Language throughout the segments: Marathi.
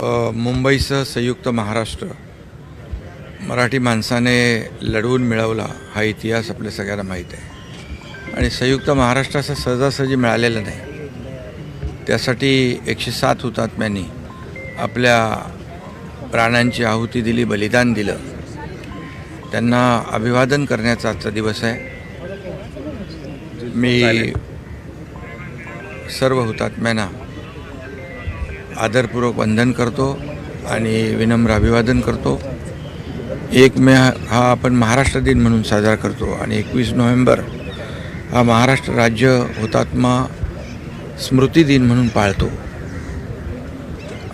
मुंबईसह संयुक्त महाराष्ट्र मराठी माणसाने लढवून मिळवला हा इतिहास आपल्या सगळ्यांना माहीत आहे आणि संयुक्त महाराष्ट्र असं सहजासहजी मिळालेलं नाही. त्यासाठी 107 हुतात्म्यांनी आपल्या प्राणांची आहुती दिली, बलिदान दिलं. त्यांना अभिवादन करण्याचा आजचा दिवस आहे. मी सर्व हुतात्म्यांना आदरपूर्वक वंदन करतो आणि विनम्र अभिवादन करतो. 1 मे हा आपण महाराष्ट्र दिन म्हणून साजरा करतो आणि 21 नोव्हेंबर हा महाराष्ट्र राज्य हुतात्मा स्मृती दिन म्हणून पाळतो.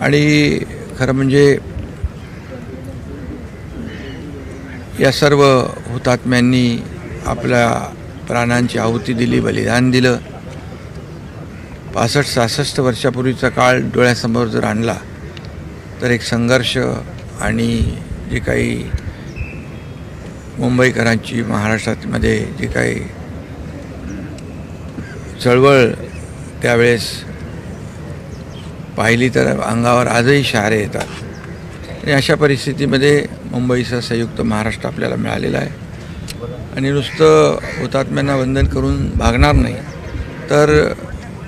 आणि खरं म्हणजे या सर्व हुतात्म्यांनी आपल्या प्राणांची आहुती दिली, बलिदान दिलं. 65-66 वर्षापूर्वीचा काळ डोळ्यासमोर जर आणला तर एक संघर्ष आणि जे काही मुंबईकरांची महाराष्ट्रामध्ये जी काही चळवळ त्यावेळेस पाहिली तर अंगावर आजही शहारे येतात. आणि अशा परिस्थितीमध्ये मुंबईचा संयुक्त महाराष्ट्र आपल्याला मिळालेला आहे. आणि नुसतं हुतात्म्यांना वंदन करून भागणार नाही, तर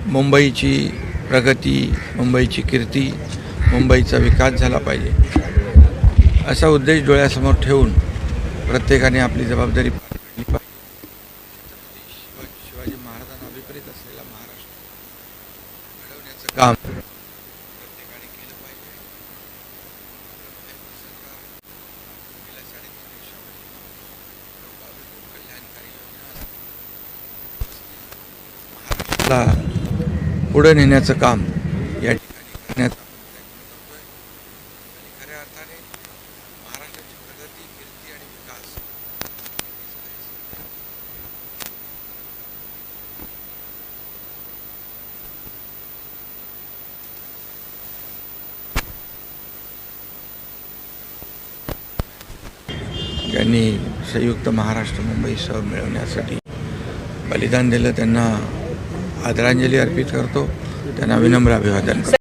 मुंबईची प्रगती, मुंबईची कीर्ती, मुंबईचा विकास झाला पाहिजे असा उद्देश डोळ्यासमोर ठेवून प्रत्येकाने आपली जबाबदारी पार पाडली पाहिजे. शिवाजी महाराजांना अभिप्रेत असलेला महाराष्ट्र घडवण्याचं काम प्रत्येकाने केलं पाहिजे. गेल्या 3.5 वर्षामध्ये कल्याणकारी योजना महाराष्ट्राला पुढे नेण्याचं काम या ठिकाणी करण्याचा प्रयत्न करतोय. आणि खऱ्या अर्थाने महाराष्ट्राची प्रगती, कीर्ती आणि विकास ज्यांनी संयुक्त महाराष्ट्र मुंबईसह मिळवण्यासाठी बलिदान दिलं त्यांना आदरांजली अर्पित करतो. त्यांना विनम्र अभिवादन करतो.